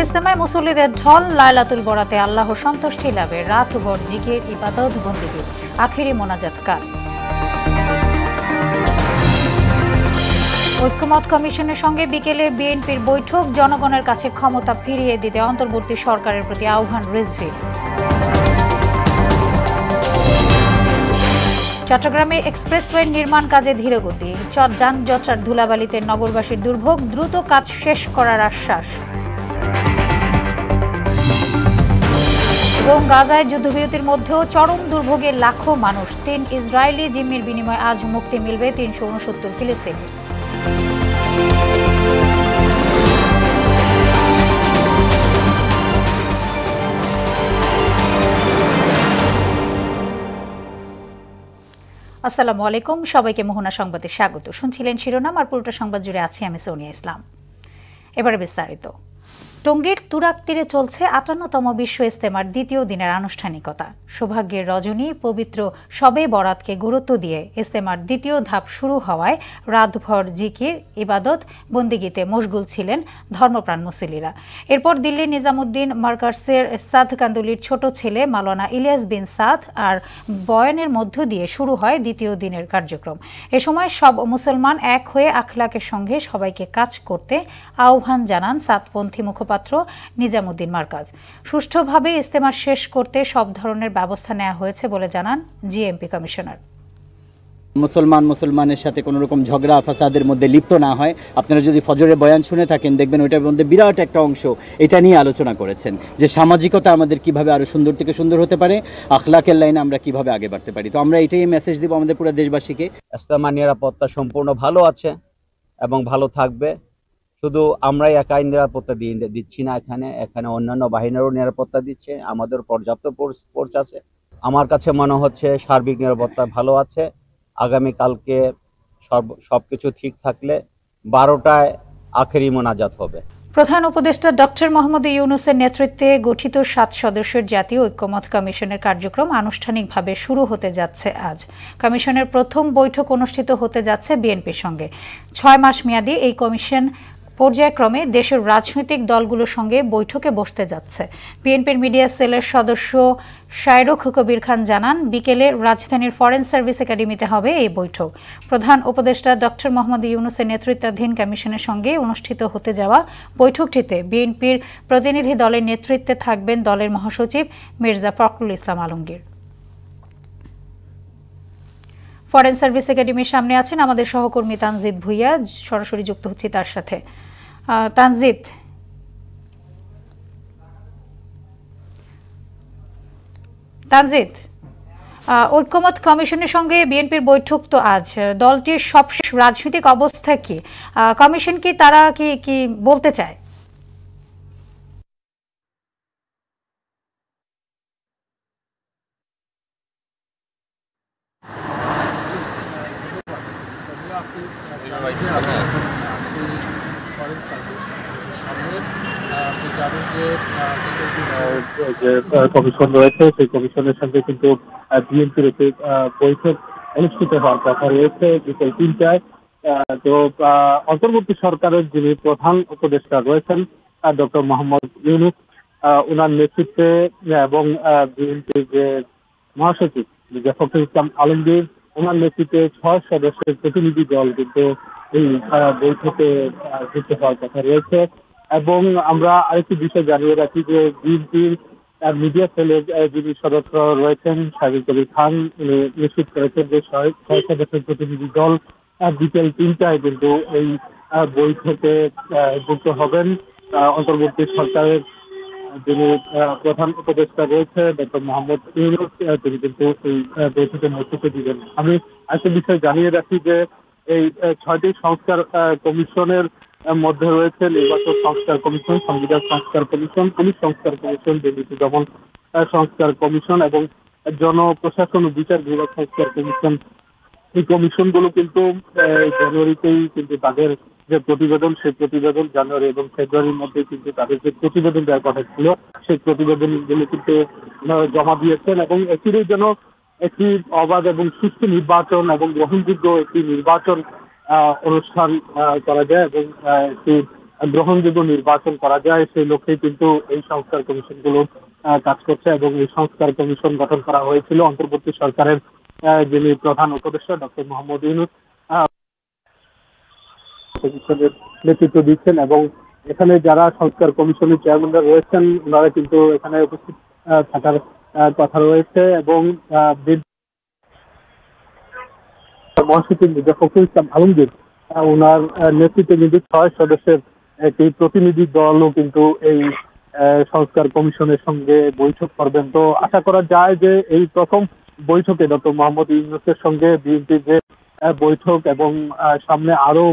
ইজতেমায় মুসল্লিদের ঢল, লাইলাতুল বরাতে আল্লাহর সন্তুষ্টি লাভে রাতভর জিকির, ইবাদত, বন্দেগী, আখিরি মোনাজাত কাল। ঐক্যমত কমিশনের সঙ্গে বিকেলে বিএনপির বৈঠক, জনগণের কাছে ক্ষমতা ফিরিয়ে দিতে অন্তর্বর্তী সরকারের প্রতি আহ্বান রিজভীর। চট্টগ্রামে এক্সপ্রেসওয়ে নির্মাণ কাজে ধীরগতি, যানজট ধুলাবালিতে নগরবাসীর দুর্ভোগ, দ্রুত কাজ শেষ করার আশ্বাস। এবং গাজায় যুদ্ধবিরতির মধ্যেও চরম দুর্ভোগে লাখো মানুষ, 3 ইসরায়েলি জিম্মির বিনিময়ে আজ মুক্তি মিলবে 369 ফিলিস্তিনি। আসসালামু আলাইকুম, সবাইকে মোহনা সংবাদে স্বাগত। শুনছিলেন শিরোনাম, আর পুরোটা সংবাদ জুড়ে আছি আমি সোনিয়া ইসলাম। এবারে বিস্তারিত। টঙ্গীর তুরাগ তীরে চলছে ৫৮তম বিশ্ব ইজতেমার দ্বিতীয় দিনের আনুষ্ঠানিকতা। সৌভাগ্যের রজনী পবিত্র শবে বরাতকে গুরুত্ব দিয়ে ইজতেমার দ্বিতীয় ধাপ শুরু হওয়ায় রাতভর জিকির, ইবাদত, বন্দেগীতে মশগুল ছিলেন ধর্মপ্রাণ মুসল্লিরা। এরপর দিল্লির নিজামুদ্দিন মার্কাসের সাদ কান্দুলির ছোট ছেলে মাওলানা ইলিয়াস বিন সাদ আর বয়ানের মধ্য দিয়ে শুরু হয় দ্বিতীয় দিনের কার্যক্রম। এ সময় সব মুসলমান এক হয়ে আখলাকের সঙ্গে সবাইকে কাজ করতে আহ্বান জানান সাদপন্থী মুখপাত্র নিজামুদ্দিন মার্কাজ। সুষ্ঠুভাবে ইজতেমা শেষ করতে সব ধরনের ব্যবস্থা নেওয়া হয়েছে বলে জানান জিএমপি কমিশনার। মুসলমানের সাথে কোনো রকম ঝগড়া ফাসাদের মধ্যে লিপ্ত না হয়। আপনারা যদি ফজরের বয়ান শুনে থাকেন দেখবেন ওইটার মধ্যে বিরাট একটা অংশ এটা নিয়ে আলোচনা করেছেন যে সামাজিকতা আমাদের কিভাবে আরো সুন্দর থেকে সুন্দর হতে পারে, আখলাকের লাইনে আমরা কিভাবে আগে বাড়তে পারি। তো আমরা এটাই মেসেজ দেব আমাদের পুরো দেশবাসীকে। ইজতেমা নিরাপত্তা সম্পূর্ণ ভালো আছে এবং ভালো থাকবে। শুধু আমরাই একাই নিরাপত্তা দিচ্ছি না, এখানে অন্যান্য বাহিনীরও নিরাপত্তা দিচ্ছে, আমাদের পর্যাপ্ত ফোর্স আছে। আমার কাছে মনে হচ্ছে সার্বিক নিরাপত্তা ভালো আছে। আগামীকালকে সবকিছু ঠিক থাকলে 12টায় আখেরি মোনাজাত হবে। প্রধান উপদেষ্টা ডক্টর মোহাম্মদ ইউনূসের নেতৃত্বে গঠিত 7 সদস্যের জাতীয় ঐক্যমত কমিশনের কার্যক্রম আনুষ্ঠানিকভাবে শুরু হতে যাচ্ছে আজ। কমিশনের প্রথম বৈঠক অনুষ্ঠিত হতে যাচ্ছে বিএনপির সঙ্গে। 6 মাস মেয়াদী এই কমিশন পর্যায়ক্রমে দেশের রাজনৈতিক দলগুলোর সঙ্গে বৈঠকে বসতে যাচ্ছে। বিএনপির মিডিয়া সেলের সদস্য শায়রুখ কবির খান জানান, বিকেলে রাজধানীর ফরেন সার্ভিস একাডেমিতে হবে এই বৈঠক। প্রধান উপদেষ্টা ডক্টর মোহাম্মদ ইউনূসের নেতৃত্বাধীন কমিশনের সঙ্গে অনুষ্ঠিত হতে যাওয়া বৈঠকটিতে বিএনপির প্রতিনিধি দলের নেতৃত্বে থাকবেন দলের মহাসচিব মির্জা ফখরুল ইসলাম আলমগীর। ফরেন সার্ভিস একাডেমির সামনে আছেন আমাদের সহকর্মী তানজিদ ভুইয়া, সরাসরি যুক্ত হচ্ছি তার সাথে। তানজিদ, ঐক্যমত কমিশনের সঙ্গে বিএনপির বৈঠক তো আজ, দলটির সবশেষ রাজনৈতিক অবস্থা কি? কমিশন কি তারা কি বলতে চায়? যে কমিশন রয়েছে সেই কমিশনের সঙ্গে কিন্তু বিএনপির একটি বৈঠক অনুষ্ঠিত হওয়ার কথা রয়েছে বিকেল 3টায়। তো অন্তর্বর্তী সরকারের যিনি প্রধান উপদেষ্টা রয়েছেন ডক্টর মোহাম্মদ ইউনূস, ওনার নেতৃত্বে এবং বিএনপির যে মহাসচিব মির্জা ফখরুল ইসলাম আলমগীর, ওনার নেতৃত্বে 6 সদস্যের প্রতিনিধি দল কিন্তু এই বৈঠকে যুক্ত হওয়ার কথা রয়েছে। এবং আমরা আরেকটি বিষয় জানিয়ে রাখি যে বিএনপির মিডিয়া সেলের যিনি সদস্য রয়েছেন শায়রুখ কবির খান, উনি নিশ্চিত করেছেন যে 6 সদস্যের প্রতিনিধি দল বিকেল 3টায় কিন্তু এই বৈঠকে যুক্ত হবেন। অন্তর্বর্তী সরকারের যিনি প্রধান উপদেষ্টা রয়েছে ডক্টর মোহাম্মদ ইউনূস, তিনি কিন্তু এই বৈঠকে নেতৃত্ব দিবেন। আমি আরেকটা বিষয় জানিয়ে রাখি যে এই 6টি সংস্কার কমিশনের মধ্যে রয়েছে নির্বাচন সংস্কার কমিশন, সংবিধান সংস্কার কমিশন, পুলিশ সংস্কার কমিশন, দুর্নীতি দমন সংস্কার কমিশন এবং জনপ্রশাসন ও বিচার বিভাগ সংস্কার কমিশন। এই কমিশনগুলো কিন্তু জানুয়ারিতেই কিন্তু তাদের যে প্রতিবেদন, সেই প্রতিবেদন জানুয়ারি এবং ফেব্রুয়ারির মধ্যে কিন্তু তাদের যে প্রতিবেদন দেওয়ার কথা ছিল সেই প্রতিবেদনগুলো কিন্তু জমা দিয়েছেন এবং এটিরই যেন একটি অবাধ এবং সুষ্ঠু নির্বাচন এবং গ্রহণযোগ্য একটি নির্বাচন অনুষ্ঠান করা যায় এবং একটি গ্রহণযোগ্য নির্বাচন করা যায়, সেই লক্ষ্যে কিন্তু এই সংস্কার কমিশনগুলো কাজ করছে। এবং এই সংস্কার কমিশন গঠন করা হয়েছিল অন্তর্বর্তী সরকারের যিনি প্রধান উপদেষ্টা ডক্টর মোহাম্মদ ইউনূস কমিশনের নেতৃত্ব দিচ্ছেন। এবং এখানে যারা সংস্কার কমিশনের চেয়ারম্যানরা রয়েছেন ওনারা কিন্তু এখানে উপস্থিত থাকার কথা রয়েছে। এবং মহাসচিব মির্জা ফখরুল ইসলাম আলমগীর ওনার নেতৃত্বে কিন্তু 6 সদস্যের একটি প্রতিনিধি দলও কিন্তু এই সংস্কার কমিশনের সঙ্গে বৈঠক করবেন। তো আশা করা যায় যে এই প্রথম বৈঠকে ডক্টর মোহাম্মদ ইউনূসের সঙ্গে বিএনপির যে বৈঠক এবং সামনে আরো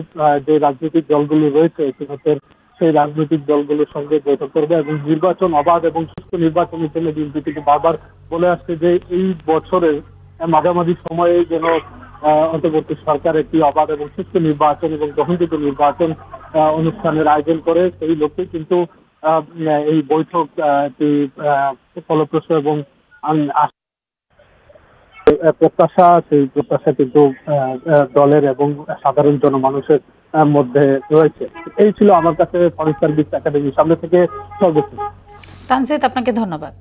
যে রাজনৈতিক দলগুলো রয়েছে সেই রাজনৈতিক দলগুলোর সঙ্গে বৈঠক করবে। এবং নির্বাচন অবাধ এবং সুষ্ঠু নির্বাচনের জন্য বিএনপি কিন্তু বারবার বলে আসছে যে এই বছরের মাঝামাঝি সময়ে যেন অন্তর্বর্তী সরকার একটি অবাধ এবং সুষ্ঠু নির্বাচন এবং গ্রহণযোগ্য নির্বাচন অনুষ্ঠানের আয়োজন করে। সেই লক্ষ্যে কিন্তু এই বৈঠক ফলপ্রসূ এবং সেই প্রত্যাশা কিন্তু দলের এবং সাধারণ জনমানুষের মধ্যে রয়েছে। এই ছিল আমার কাছে ফরেন সার্ভিস একাডেমির সামনে থেকে সর্বোচ্চ। তানজিদ, আপনাকে ধন্যবাদ।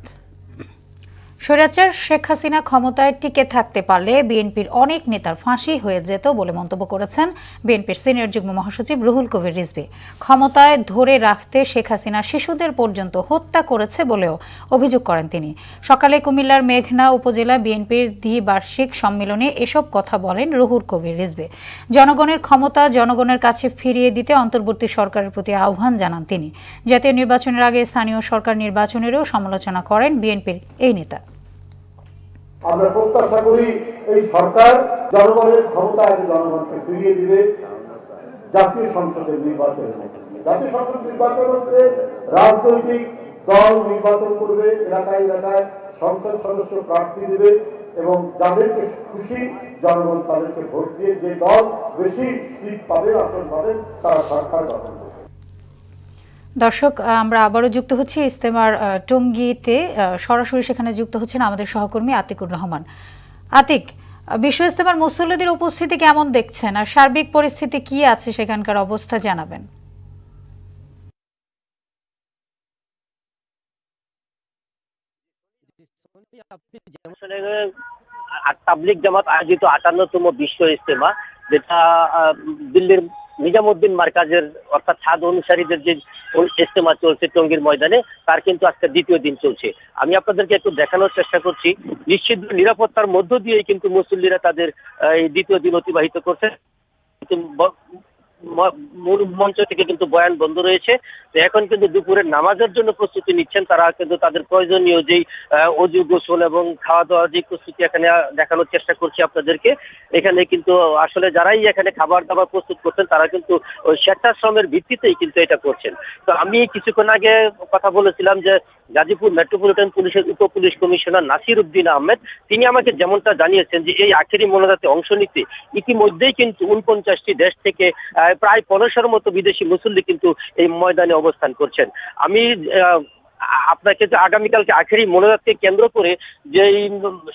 স্বৈরাচার শেখ হাসিনা ক্ষমতায় টিকে থাকতে পারলে বিএনপির অনেক নেতার ফাঁসি হয়ে যেত বলে মন্তব্য করেছেন বিএনপির সিনিয়র যুগ্ম মহাসচিব রুহুল কবির রিজভী। ক্ষমতায় ধরে রাখতে শেখ হাসিনা শিশুদের পর্যন্ত হত্যা করেছে বলেও অভিযোগ করেন তিনি। সকালে কুমিল্লার মেঘনা উপজেলা বিএনপির দ্বিবার্ষিক সম্মেলনে এসব কথা বলেন রুহুল কবির রিজভী। জনগণের ক্ষমতা জনগণের কাছে ফিরিয়ে দিতে অন্তর্বর্তী সরকারের প্রতি আহ্বান জানান তিনি। জাতীয় নির্বাচনের আগে স্থানীয় সরকার নির্বাচনেরও সমালোচনা করেন বিএনপির এই নেতা। আমরা প্রত্যাশা করি এই সরকার জনগণের ক্ষমতা আগে জনগণকে ফিরিয়ে দিবে জাতীয় সংসদের নির্বাচনের মধ্যে। জাতীয় সংসদ নির্বাচন হচ্ছে রাজনৈতিক দল নির্বাচন করবে, এলাকায় এলাকায় সংসদ সদস্য প্রার্থী দেবে এবং যাদেরকে খুশি জনগণ তাদেরকে ভোট দিয়ে যে দল বেশি সিট পাবে, আসন পাবে, তারা সরকার গঠন করবে। দর্শক, আমরা আবারও যুক্ত হচ্ছি ইজতেমার টঙ্গীতে। সরাসরি সেখানে যুক্ত হচ্ছেন আমাদের সহকর্মী আতিকুর রহমান। আতিক, বিশ্ব ইজতেমার মুসল্লিদের উপস্থিতি কেমন দেখছেন আর সার্বিক পরিস্থিতি কি আছে সেখানকার অবস্থা জানাবেন। তাবলিগ জামাত আয়োজিত ৫৮তম বিশ্ব ইজতেমা, যেটা দিল্লির নিজামুদ্দিন মার্কাজের অর্থাৎ ছাদ অনুসারীদের যে ইজতেমা চলছে টঙ্গীর ময়দানে, তার কিন্তু আজকে দ্বিতীয় দিন চলছে। আমি আপনাদেরকে একটু দেখানোর চেষ্টা করছি। নিশ্চিত নিরাপত্তার মধ্য দিয়ে কিন্তু মুসল্লিরা তাদের এই দ্বিতীয় দিন অতিবাহিত করছে। মূল মঞ্চ থেকে কিন্তু বয়ান বন্ধ রয়েছে। এখন কিন্তু দুপুরের নামাজের জন্য প্রস্তুতি নিচ্ছেন তারা, কিন্তু তাদের প্রয়োজনীয় যেই অজু গোসল এবং খাওয়া দাওয়ার যে প্রস্তুতি এখানে দেখানোর চেষ্টা করছি আপনাদেরকে। এখানে কিন্তু আসলে যারাই এখানে খাবার দাবার প্রস্তুত করছেন তারা কিন্তু ওই স্বেচ্ছাশ্রমের ভিত্তিতেই কিন্তু এটা করছেন। তো আমি কিছুক্ষণ আগে কথা বলেছিলাম যে গাজীপুর মেট্রোপলিটন পুলিশের উপ পুলিশ কমিশনার নাসির উদ্দিন আহমেদ, তিনি আমাকে যেমনটা জানিয়েছেন যে এই আখেরি মোনাজাতে অংশ নিতে ইতিমধ্যেই কিন্তু ৪৯টি দেশ থেকে প্রায় ১৫০০-র মতো বিদেশি মুসল্লি কিন্তু এই ময়দানে অবস্থান করছেন। আমি আপনাকে যে আগামীকালকে আখেরি মোনাজাতকে কেন্দ্র করে যে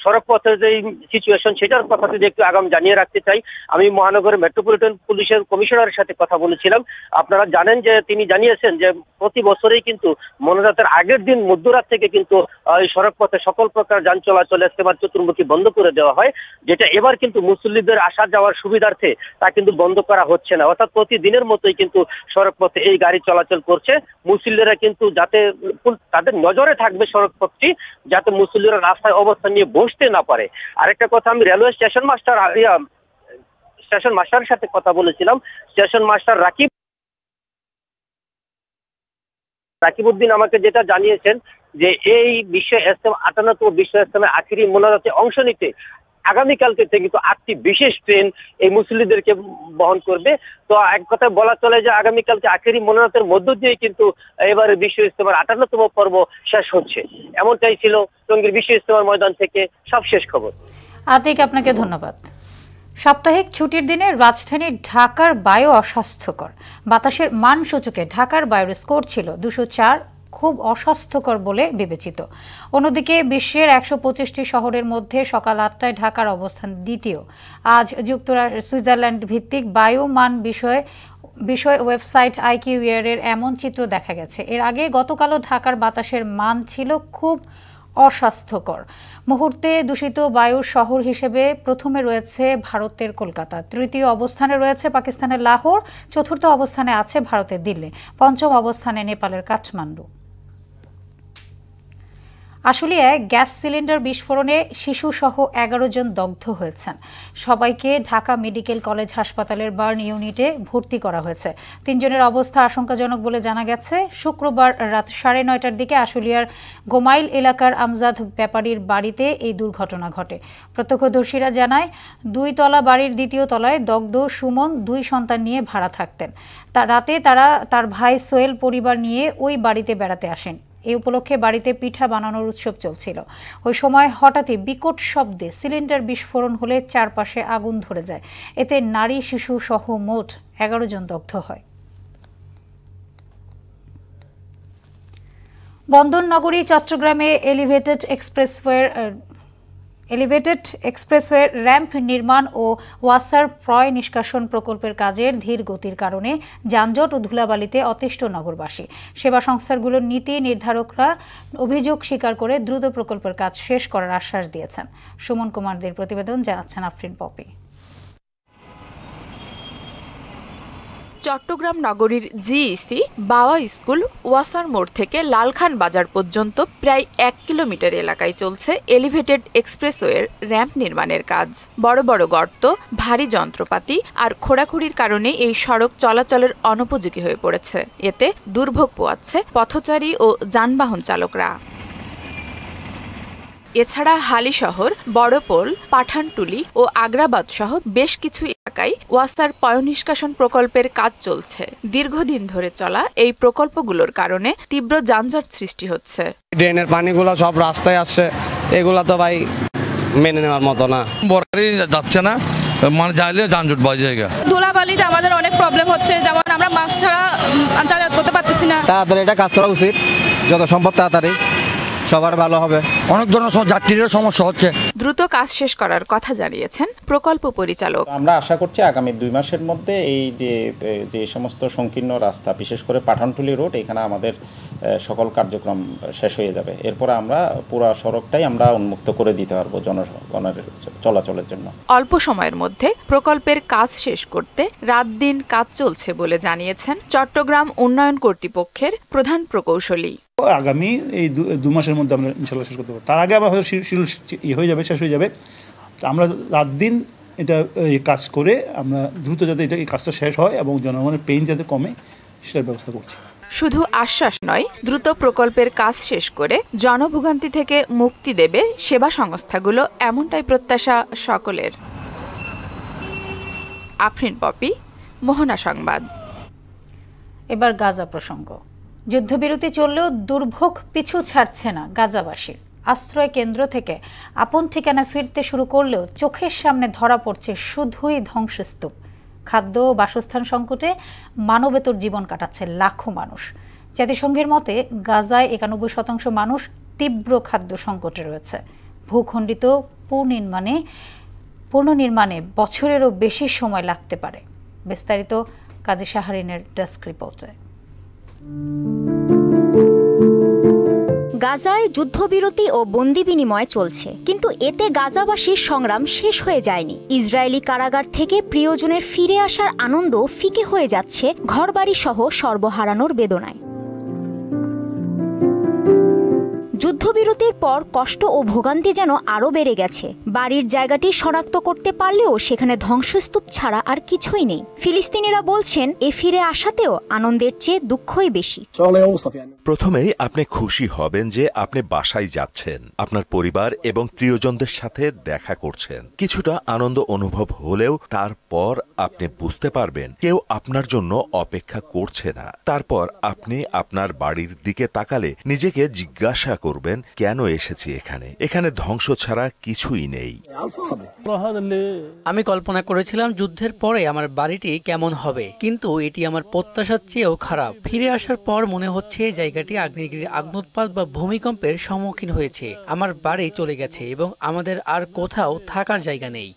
সড়ক পথের যে সিচুয়েশন সেটার কথা যদি একটু আগাম জানিয়ে রাখতে চাই। আমি মহানগরের মেট্রোপলিটন পুলিশের কমিশনারের সাথে কথা বলেছিলাম। আপনারা জানেন যে তিনি জানিয়েছেন যে প্রতি বছরেই কিন্তু মোনাজাতের আগের দিন মধ্যরাত থেকে কিন্তু এই সড়ক পথে সকল প্রকার যান চলাচল ইজতেমার চতুর্মুখী বন্ধ করে দেওয়া হয়, যেটা এবার কিন্তু মুসল্লিদের আসা যাওয়ার সুবিধার্থে তা কিন্তু বন্ধ করা হচ্ছে না। অর্থাৎ প্রতিদিনের মতোই কিন্তু সড়ক পথে এই গাড়ি চলাচল করছে। মুসল্লিরা কিন্তু যাতে তাদের নজরে থাকবে সড়ক পথটি, যাতে মুসল্লিরা রাস্তায় অবস্থান নিয়ে বসতে না পারে। আরেকটা কথা, আমি রেলওয়ে স্টেশন মাস্টারের সাথে কথা বলেছিলাম। স্টেশন মাস্টার রাকিবউদ্দিন আমাকে যেটা জানিয়েছেন যে এই বিশ্ব ইজতেমা ৫৮তম বিশ্ব ইজতেমার আখেরি মোনাজাতে অংশ নিতে আগামীকালকে থেকে কিন্তু ৮টি বিশেষ ট্রেন এই মুসল্লিদেরকে বহন করবে। তো এক কথায় বলা চলে যে আগামীকালকে আখেরি মোনাজাতের মধ্য দিয়ে কিন্তু এবারে বিশ্ব ইজতেমার ৫৮তম পর্ব শেষ হচ্ছে। এমনটাই ছিল টঙ্গীর বিশ্ব ইজতেমার ময়দান থেকে সবশেষ খবর। আতিক, আপনাকে ধন্যবাদ। সাপ্তাহিক ছুটির দিনে রাজধানী ঢাকার বায়ু অস্বাস্থ্যকর। বাতাসের মান সূচকে ঢাকার বায়ুর স্কোর ছিল ২০৪, খুব অস্বাস্থ্যকর বলে বিবেচিত। অন্যদিকে বিশ্বের ১২৫টি শহরের মধ্যে সকাল ৮টায় ঢাকার অবস্থান দ্বিতীয়। আজ সুইজারল্যান্ড ভিত্তিক বায়ু মান বিষয়ে বিষয় ওয়েবসাইট IQER-এর এমন চিত্র দেখা গেছে। এর আগে গতকালও ঢাকার বাতাসের মান ছিল খুব অস্বাস্থ্যকর। মুহূর্তে দূষিত বায়ুর শহর হিসেবে প্রথমে রয়েছে ভারতের কলকাতা, তৃতীয় অবস্থানে রয়েছে পাকিস্তানের লাহোর, চতুর্থ অবস্থানে আছে ভারতের দিল্লি, পঞ্চম অবস্থানে নেপালের কাঠমান্ডু। আশুলিয়ায় গ্যাস সিলিন্ডার বিস্ফোরণে শিশুসহ 11 জন দগ্ধ হয়েছেন। সবাইকে ঢাকা মেডিকেল কলেজ হাসপাতালের বার্ন ইউনিটে ভর্তি করা হয়েছে। 3 জনের অবস্থা আশঙ্কাজনক বলে জানা গেছে। শুক্রবার রাত 9:30টার দিকে আশুলিয়ার গোমাইল এলাকার আমজাদ ব্যাপারীর বাড়িতে এই দুর্ঘটনা ঘটে। প্রত্যক্ষদর্শীরা জানায় 2 তলা বাড়ির 2য় তলায় দগ্ধ সুমন 2 সন্তান নিয়ে ভাড়া থাকতেন। রাতে তারা তার ভাই সোহেল পরিবার নিয়ে ওই বাড়িতে বেড়াতে আসেন। এই উপলক্ষে বাড়িতে পিঠা বানানোর উৎসব চলছিল। ওই সময় হঠাৎই বিকট শব্দে সিলিন্ডার বিস্ফোরণ হলে চারপাশে আগুন ধরে যায়। এতে নারী শিশু সহ মোট 11 জন দগ্ধ হয়। বন্দরনগরী চট্টগ্রামে এলিভেটেড এক্সপ্রেসওয়ের র্যাম্প নির্মাণ ও ওয়াসার প্রয় নিষ্কাশন প্রকল্পের কাজের ধীর গতির কারণে যানজট ও ধুলাবালিতে অতিষ্ঠ নগরবাসী। সেবা সংস্থাগুলোর নীতি নির্ধারকরা অভিযোগ স্বীকার করে দ্রুত প্রকল্পের কাজ শেষ করার আশ্বাস দিয়েছেন। সুমন কুমারদের প্রতিবেদন, জানাচ্ছেন আফরিন পপি। চট্টগ্রাম নগরীর জিইসি বাওয়া স্কুল ওয়াসার মোড় থেকে লালখান বাজার পর্যন্ত প্রায় 1 কিলোমিটার এলাকায় চলছে এলিভেটেড এক্সপ্রেসওয়ের র্যাম্প নির্মাণের কাজ। বড় বড় গর্ত, ভারী যন্ত্রপাতি আর খোঁড়াখুড়ির কারণে এই সড়ক চলাচলের অনুপযোগী হয়ে পড়েছে। এতে দুর্ভোগ পোয়াচ্ছে পথচারী ও যানবাহন চালকরা। এছাড়া হালিশহর, বড়পোল, পাঠানটুলি ও আগ্রাবাদ সহ বেশ কিছু এলাকায় ওয়াসার পয়ঃনিষ্কাশন প্রকল্পের কাজ চলছে। দীর্ঘদিন ধরে চলা এই প্রকল্পগুলোর কারণে তীব্র যানজট সৃষ্টি হচ্ছে। ড্রেনের পানিগুলো সব রাস্তায় আসছে, এগুলা তো ভাই মেনে নেওয়ার মতো না। বরাবরই যাচ্ছে না, মানে যাইলে যানজট বাজে জায়গা। ধুলাবালিতে আমাদের অনেক প্রবলেম হচ্ছে, যেমন আমরা মাছ ছাড়া যাতায়াত করতে পারতেছি না। তাড়াতাড়ি এটা কাজ করা উচিত, যত সম্ভব তাড়াতাড়ি, সবার ভালো হবে। অনেক ধরনের যাত্রীদের সমস্যা হচ্ছে। দ্রুত কাজ শেষ করার কথা জানিয়েছেন প্রকল্প পরিচালক। আমরা আশা করছি আগামী 2 মাসের মধ্যে এই যে সমস্ত সংকীর্ণ রাস্তা, বিশেষ করে পাঠানটুলি রোড, এখানে আমাদের সকল কার্যক্রম শেষ হয়ে যাবে। এরপরে আমরা পুরো সড়কটাই আমরা উন্মুক্ত করে দিতে পারবো জনগণের চলাচলের জন্য। অল্প সময়ের মধ্যে প্রকল্পের কাজ শেষ করতে রাত দিন কাজ চলছে বলে জানিয়েছেন চট্টগ্রাম উন্নয়ন কর্তৃপক্ষের প্রধান প্রকৌশলী। আগামী এই 2 মাসের মধ্যে আমরা ইনশাআল্লাহ শেষ করতে পারবো। তার আগে আবার হয়তো শেষ হয়ে যাবে। আমরা রাত দিন এটা কাজ করে আমরা দ্রুত যাতে এই কাজটা শেষ হয় এবং জনগণের পেইন যাতে কমে সেটার ব্যবস্থা করছি। শুধু আশ্বাস নয়, দ্রুত প্রকল্পের কাজ শেষ করে জনভোগান্তি থেকে মুক্তি দেবে সেবা সংস্থাগুলো, এমনটাই প্রত্যাশা সকলের। আফরিন পপি, মোহনা সংবাদ। এবার গাজা প্রসঙ্গ। যুদ্ধবিরতি চললেও দুর্ভোগ পিছু ছাড়ছে না গাজাবাসীর। আশ্রয় কেন্দ্র থেকে আপন ঠিকানা ফিরতে শুরু করলেও চোখের সামনে ধরা পড়ছে শুধুই ধ্বংসস্তূপ। খাদ্য ও বাসস্থান সংকটে মানবেতর জীবন কাটাচ্ছে লাখো মানুষ। জাতিসংঘের মতে গাজায় 91% মানুষ তীব্র খাদ্য সংকটে রয়েছে। ভূখণ্ডিত পুনর্নির্মাণে বছরেরও বেশি সময় লাগতে পারে। বিস্তারিত কাজী শাহরিনের ডেস্ক রিপোর্টে। গাজায় যুদ্ধবিরতি ও বন্দি বিনিময় চলছে, কিন্তু এতে গাজাবাসীর সংগ্রাম শেষ হয়ে যায়নি। ইসরায়েলি কারাগার থেকে প্রিয়জনের ফিরে আসার আনন্দ ফিকে হয়ে যাচ্ছে ঘরবাড়ি সহ সর্বহারানোর বেদনায়। যুদ্ধবিরতির পর কষ্ট ও ভোগান্তি যেন আরও বেড়ে গেছে। বাড়ির জায়গাটি শনাক্ত করতে পারলেও সেখানে ধ্বংসস্তূপ ছাড়া আর কিছুই নেই। ফিলিস্তিনিরা বলছেন, এ ফিরে আসাতেও আনন্দের চেয়ে দুঃখই বেশি। প্রথমেই আপনি খুশি হবেন যে আপনি বাসায় যাচ্ছেন, আপনার পরিবার এবং প্রিয়জনদের সাথে দেখা করছেন। কিছুটা আনন্দ অনুভব হলেও তারপর আপনি বুঝতে পারবেন কেউ আপনার জন্য অপেক্ষা করছে না। তারপর আপনি আপনার বাড়ির দিকে তাকালে নিজেকে জিজ্ঞাসা করবেন, কেন এসেছি এখানে? এখানে ধ্বংস ছাড়া কিছুই নেই। আমি কল্পনা করেছিলাম যুদ্ধের পরে আমার বাড়িটি কেমন হবে, কিন্তু এটি আমার প্রত্যাশার চেয়েও খারাপ। ফিরে আসার পর মনে হচ্ছে জায়গাটি আগ্নেয়গিরির অগ্ন্যুৎপাত বা ভূমিকম্পের সম্মুখীন হয়েছে। আমার বাড়ি চলে গেছে এবং আমাদের আর কোথাও থাকার জায়গা নেই।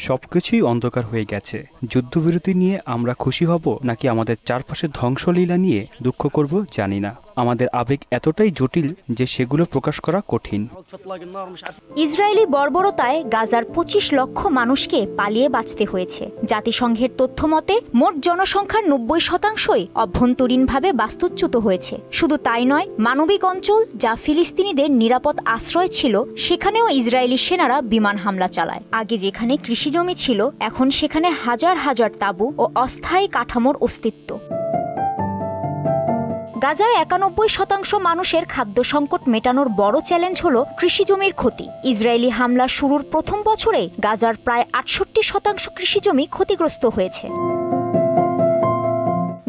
সবকিছুই অন্ধকার হয়ে গেছে। যুদ্ধবিরতি নিয়ে আমরা খুশি হব নাকি আমাদের চারপাশে ধ্বংসলীলা নিয়ে দুঃখ করব জানি না। আমাদের আবেগ এতটাই জটিল যে সেগুলো প্রকাশ করা কঠিন। ইসরায়েলি বর্বরতায় গাজার ২৫ লক্ষ মানুষকে পালিয়ে বাঁচতে হয়েছে। জাতিসংঘের তথ্য মতে মোট জনসংখ্যার ৯০% অভ্যন্তরীণভাবে বাস্তুচ্যুত হয়েছে। শুধু তাই নয়, মানবিক অঞ্চল যা ফিলিস্তিনিদের নিরাপদ আশ্রয় ছিল সেখানেও ইসরায়েলি সেনারা বিমান হামলা চালায়। আগে যেখানে কৃষিজমি ছিল, এখন সেখানে হাজার হাজার তাঁবু ও অস্থায়ী কাঠামোর অস্তিত্ব। গাজায় ৯১% মানুষের খাদ্য সংকট মেটানোর বড় চ্যালেঞ্জ হল কৃষিজমির ক্ষতি। ইসরায়েলি হামলা শুরুর প্রথম বছরে গাজার প্রায় ৬৮% কৃষিজমি ক্ষতিগ্রস্ত হয়েছে।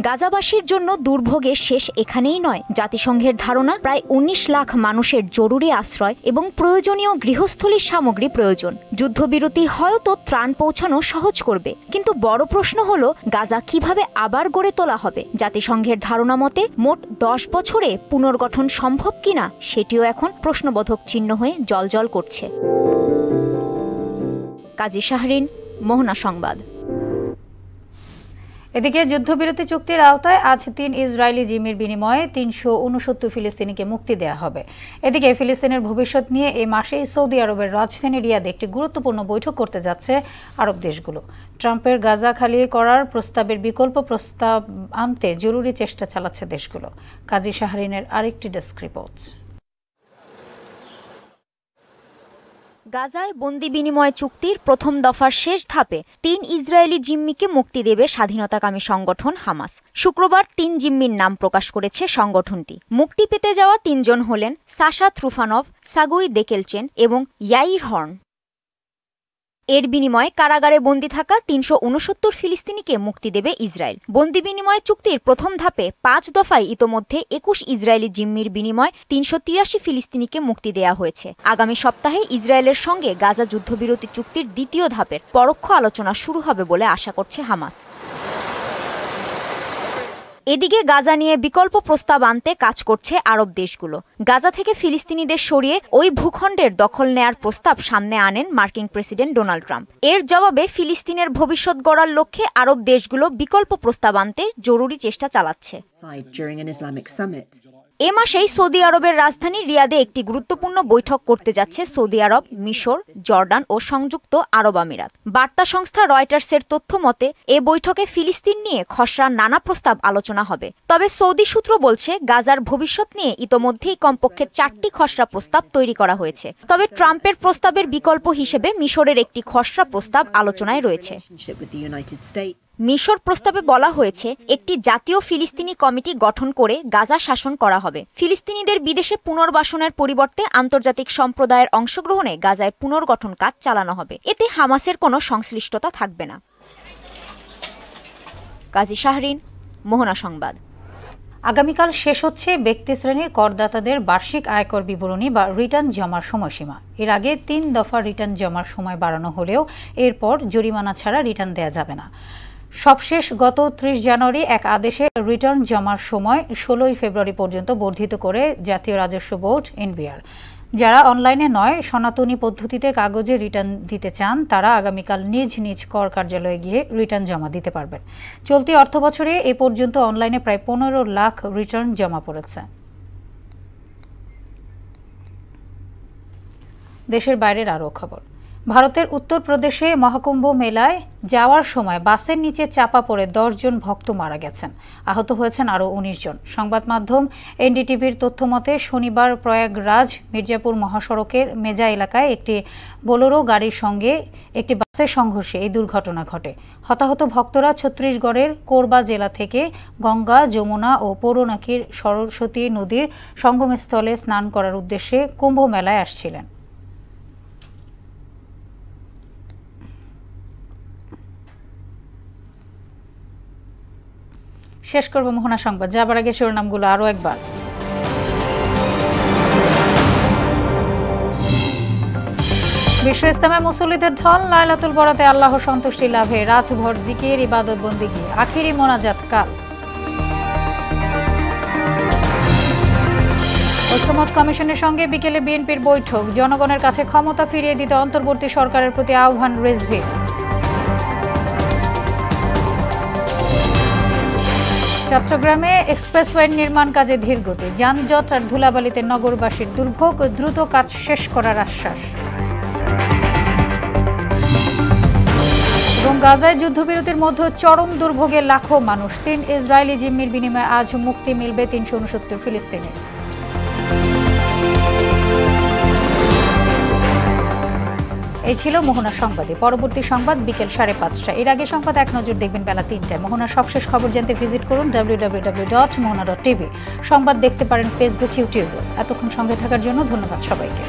গাজাবাসীর জন্য দুর্ভোগের শেষ এখানেই নয়। জাতিসংঘের ধারণা প্রায় ১৯ লাখ মানুষের জরুরি আশ্রয় এবং প্রয়োজনীয় গৃহস্থলী সামগ্রী প্রয়োজন। যুদ্ধবিরতি হয়তো ত্রাণ পৌঁছানো সহজ করবে, কিন্তু বড় প্রশ্ন হলো গাজা কিভাবে আবার গড়ে তোলা হবে। জাতিসংঘের ধারণা মতে মোট ১০ বছরে পুনর্গঠন সম্ভব কিনা সেটিও এখন প্রশ্নবোধক চিহ্ন হয়ে জ্বলজ্বল করছে। কাজী শাহরিন, মোহনা সংবাদ। এদিকে যুদ্ধবিরতি চুক্তির আওতায় আজ ৩ ইসরায়েলি জিম্মির বিনিময়ে ৩৬৯ ফিলিস্তিনিকে মুক্তি দেওয়া হবে। এদিকে ফিলিস্তিনের ভবিষ্যৎ নিয়ে এই মাসেই সৌদি আরবের রাজধানী রিয়াদে একটি গুরুত্বপূর্ণ বৈঠক করতে যাচ্ছে আরব দেশগুলো। ট্রাম্পের গাজা খালি করার প্রস্তাবের বিকল্প প্রস্তাব আনতে জরুরি চেষ্টা চালাচ্ছে দেশগুলো। কাজী শাহরিনের আরেকটি ডেস্ক রিপোর্ট। গাজায় বন্দি বিনিময় চুক্তির প্রথম দফার শেষ ধাপে ৩ ইসরায়েলি জিম্মিকে মুক্তি দেবে স্বাধীনতাকামী সংগঠন হামাস। শুক্রবার ৩ জিম্মির নাম প্রকাশ করেছে সংগঠনটি। মুক্তি পেতে যাওয়া ৩ জন হলেন সাশা ত্রুফানভ, সাগুই দেকেলচেন এবং ইয়াইর হর্ন। এর বিনিময়ে কারাগারে বন্দী থাকা ৩৬৯ ফিলিস্তিনিকে মুক্তি দেবে ইসরায়েল। বন্দি বিনিময় চুক্তির প্রথম ধাপে ৫ দফায় ইতোমধ্যে ২১ ইসরায়েলি জিম্মির বিনিময়ে ৩৮৩ ফিলিস্তিনিকে মুক্তি দেয়া হয়েছে। আগামী সপ্তাহে ইসরায়েলের সঙ্গে গাজা যুদ্ধবিরতি চুক্তির দ্বিতীয় ধাপের পরোক্ষ আলোচনা শুরু হবে বলে আশা করছে হামাস। এদিকে গাজা নিয়ে বিকল্প প্রস্তাব আনতে কাজ করছে আরব দেশগুলো। গাজা থেকে ফিলিস্তিনিদের সরিয়ে ওই ভূখণ্ডের দখল নেয়ার প্রস্তাব সামনে আনেন মার্কিন প্রেসিডেন্ট ডোনাল্ড ট্রাম্প। এর জবাবে ফিলিস্তিনের ভবিষ্যৎ গড়ার লক্ষ্যে আরব দেশগুলো বিকল্প প্রস্তাব আনতে জরুরি চেষ্টা চালাচ্ছে। এ মাসেই সৌদি আরবের রাজধানী রিয়াদে একটি গুরুত্বপূর্ণ বৈঠক করতে যাচ্ছে সৌদি আরব, মিশর, জর্ডান ও সংযুক্ত আরব আমিরাত। বার্তা সংস্থা রয়টার্সের তথ্য মতে এ বৈঠকে ফিলিস্তিন নিয়ে খসড়া নানা প্রস্তাব আলোচনা হবে। তবে সৌদি সূত্র বলছে গাজার ভবিষ্যৎ নিয়ে ইতোমধ্যেই কমপক্ষে ৪টি খসড়া প্রস্তাব তৈরি করা হয়েছে। তবে ট্রাম্পের প্রস্তাবের বিকল্প হিসেবে মিশরের একটি খসড়া প্রস্তাব আলোচনায় রয়েছে। মিশর প্রস্তাবে বলা হয়েছে একটি জাতীয় ফিলিস্তিনি কমিটি গঠন করে গাজা শাসন করা হবে। ফিলিস্তিনিদের বিদেশে পুনর্বাসনের পরিবর্তে আন্তর্জাতিক সম্প্রদায়ের অংশগ্রহণে গাজায় পুনর্গঠন কাজ চালানো হবে। এতে হামাসের কোনো সংশ্লিষ্টতা থাকবে না। কাজী শাহরিন, মোহনা সংবাদ। আগামীকাল শেষ হচ্ছে ব্যক্তি শ্রেণীর করদাতাদের বার্ষিক আয়কর বিবরণী বা রিটার্ন জমার সময়সীমা। এর আগে ৩ দফা রিটার্ন জমার সময় বাড়ানো হলেও এরপর জরিমানা ছাড়া রিটার্ন দেয়া যাবে না। সবশেষ গত ৩০ জানুয়ারি এক আদেশে রিটার্ন জমার সময় ১৬ ফেব্রুয়ারি পর্যন্ত বর্ধিত করে জাতীয় রাজস্ব বোর্ড এনবিআর। যারা অনলাইনে নয় সনাতনী পদ্ধতিতে কাগজে রিটার্ন দিতে চান তারা আগামীকাল নিজ নিজ কর কার্যালয়ে গিয়ে রিটার্ন জমা দিতে পারবেন। চলতি অর্থবছরে এ পর্যন্ত অনলাইনে প্রায় ১৫ লাখ রিটার্ন জমা পড়েছে। দেশের বাইরের আরও খবর। ভারতের উত্তরপ্রদেশে মহাকুম্ভ মেলায় যাওয়ার সময় বাসের নিচে চাপা পড়ে ১০ জন ভক্ত মারা গেছেন, আহত হয়েছেন আরও ১৯ জন। সংবাদ মাধ্যম এনডিটিভির তথ্য মতে শনিবার প্রয়াগরাজ মির্জাপুর মহাসড়কের মেজা এলাকায় একটি বোলেরো গাড়ির সঙ্গে একটি বাসের সংঘর্ষে এই দুর্ঘটনা ঘটে। হতাহত ভক্তরা ছত্তিশগড়ের কোরবা জেলা থেকে গঙ্গা, যমুনা ও পৌরনাকির সরস্বতী নদীর সঙ্গমস্থলে স্নান করার উদ্দেশ্যে কুম্ভ মেলায় আসছিলেন। শেষ করব মোহনা সংবাদ, যাবার আগে শিরোনামগুলো আরও একবার। বিশ্ব ইজতেমায় মুসল্লিদের ঢল, লাইলাতুল বরাতে আল্লাহর সন্তুষ্টি লাভে রাতভর জিকির, ইবাদত বন্দেগী, আখিরি মোনাজাত কাল। ঐক্যমত্য কমিশনের সঙ্গে বিকেলে বিএনপির বৈঠক, জনগণের কাছে ক্ষমতা ফিরিয়ে দিতে অন্তর্বর্তী সরকারের প্রতি আহ্বান রিজভির। চট্টগ্রামে এক্সপ্রেসওয়ে নির্মাণ কাজে ধীরগতি, যানজট আর ধুলাবালিতে নগরবাসীর দুর্ভোগ, দ্রুত কাজ শেষ করার আশ্বাস। এবং গাজায় যুদ্ধবিরতির মধ্যে চরম দুর্ভোগে লাখো মানুষ, 3 ইসরায়েলি জিম্মির বিনিময়ে আজ মুক্তি মিলবে 369 ফিলিস্তিনি। এই ছিল মোহনা সংবাদে। পরবর্তী সংবাদ বিকেল 5:30। এর আগে সংবাদ এক নজর দেখবেন বেলা 3টায়। মোহনার সবশেষ খবর জানতে ভিজিট করুন www.mohana.tv। সংবাদ দেখতে পারেন ফেসবুক, ইউটিউবে। এতক্ষণ সঙ্গে থাকার জন্য ধন্যবাদ সবাইকে।